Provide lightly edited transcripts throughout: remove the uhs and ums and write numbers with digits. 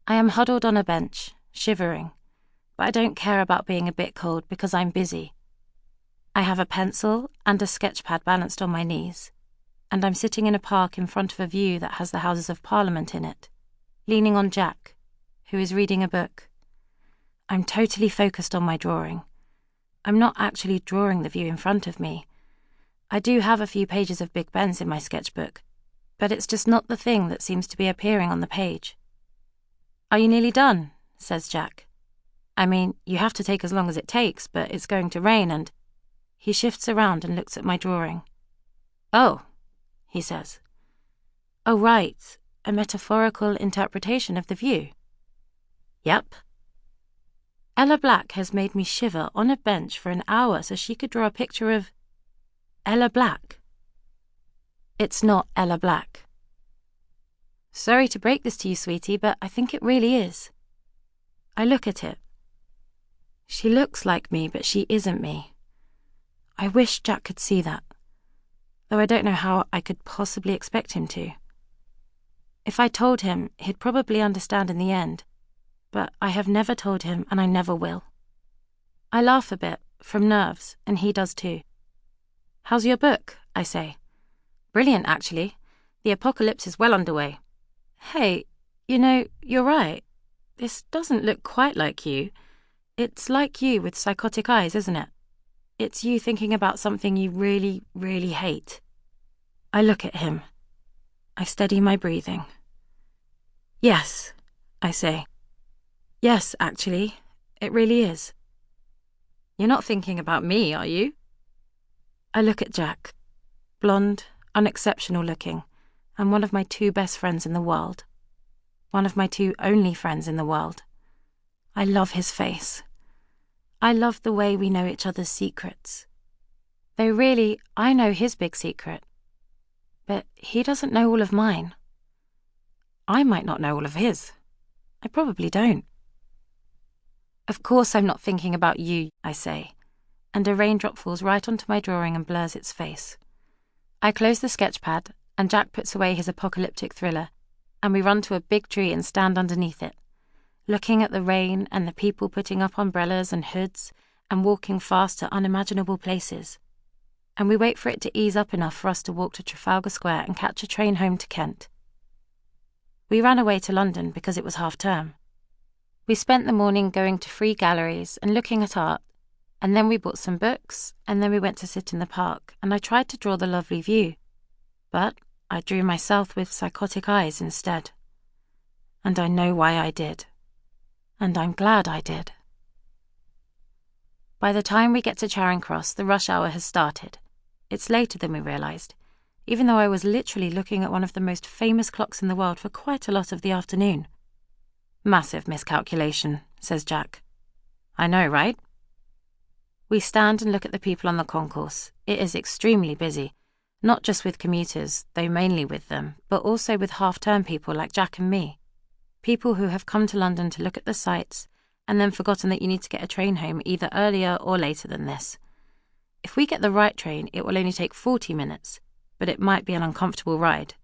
I am huddled on a bench, shivering, but I don't care about being a bit cold because I'm busy. I have a pencil and a sketch pad balanced on my knees, and I'm sitting in a park in front of a view that has the Houses of Parliament in it, leaning on Jack, who is reading a book. I'm totally focused on my drawing. I'm not actually drawing the view in front of me. I do have a few pages of Big Ben's in my sketchbook, but it's just not the thing that seems to be appearing on the page. "Are you nearly done?" says Jack. "I mean, you have to take as long as it takes, but it's going to rain and—" He shifts around and looks at my drawing. "Oh," he says. "Oh, right, a metaphorical interpretation of the view." "Yep." Ella Black has made me shiver on a bench for an hour so she could draw a picture of Ella Black. It's not Ella Black. "Sorry to break this to you, sweetie, but I think it really is." I look at it. She looks like me, but she isn't me. I wish Jack could see that, though I don't know how I could possibly expect him to. If I told him, he'd probably understand in the end, but I have never told him and I never will. I laugh a bit, from nerves, and he does too. "How's your book?" I say. "Brilliant, actually. The apocalypse is well underway." "Hey, you're right. This doesn't look quite like you. It's like you with psychotic eyes, isn't it? It's you thinking about something you really, really hate." I look at him. I steady my breathing. "Yes," I say. "Yes, actually, it really is." "You're not thinking about me, are you?" I look at Jack, blonde, unexceptional looking, and one of my 2 best friends in the world. One of my 2 only friends in the world. I love his face. I love the way we know each other's secrets. Though really, I know his big secret. But he doesn't know all of mine. I might not know all of his. I probably don't. "Of course I'm not thinking about you," I say, and a raindrop falls right onto my drawing and blurs its face. I close the sketch pad, and Jack puts away his apocalyptic thriller, and we run to a big tree and stand underneath it, looking at the rain and the people putting up umbrellas and hoods and walking fast to unimaginable places. And we wait for it to ease up enough for us to walk to Trafalgar Square and catch a train home to Kent. We ran away to London because it was half-term. We spent the morning going to free galleries and looking at art, and then we bought some books, and then we went to sit in the park, and I tried to draw the lovely view. But I drew myself with psychotic eyes instead. And I know why I did. And I'm glad I did. By the time we get to Charing Cross, the rush hour has started. It's later than we realised, even though I was literally looking at one of the most famous clocks in the world for quite a lot of the afternoon. "Massive miscalculation," says Jack. "I know, right?" We stand and look at the people on the concourse. It is extremely busy, not just with commuters, though mainly with them, but also with half-term people like Jack and me. People who have come to London to look at the sights and then forgotten that you need to get a train home either earlier or later than this. If we get the right train, it will only take 40 minutes, but it might be an uncomfortable ride.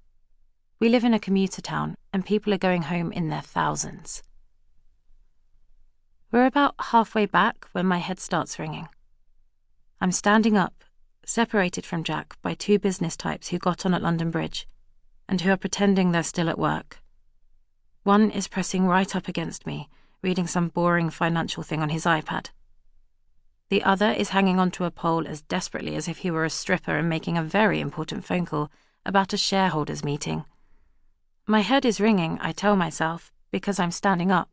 We live in a commuter town, and people are going home in their thousands. We're about halfway back when my head starts ringing. I'm standing up, separated from Jack by 2 business types who got on at London Bridge, and who are pretending they're still at work. One is pressing right up against me, reading some boring financial thing on his iPad. The other is hanging onto a pole as desperately as if he were a stripper and making a very important phone call about a shareholders' meeting. My head is ringing, I tell myself, because I'm standing up,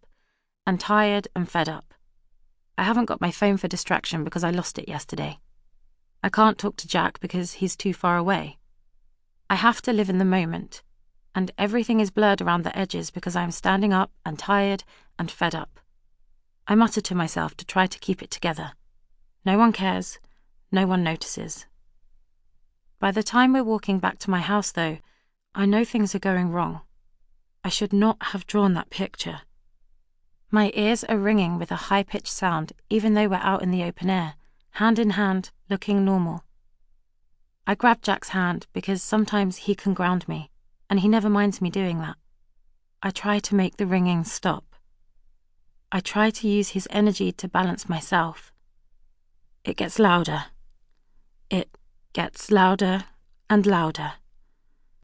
and tired and fed up. I haven't got my phone for distraction because I lost it yesterday. I can't talk to Jack because he's too far away. I have to live in the moment, and everything is blurred around the edges because I am standing up and tired and fed up. I mutter to myself to try to keep it together. No one cares, no one notices. By the time we're walking back to my house, though, I know things are going wrong. I should not have drawn that picture. My ears are ringing with a high-pitched sound even though we're out in the open air, hand in hand, looking normal. I grab Jack's hand because sometimes he can ground me, and he never minds me doing that. I try to make the ringing stop. I try to use his energy to balance myself. It gets louder. It gets louder and louder.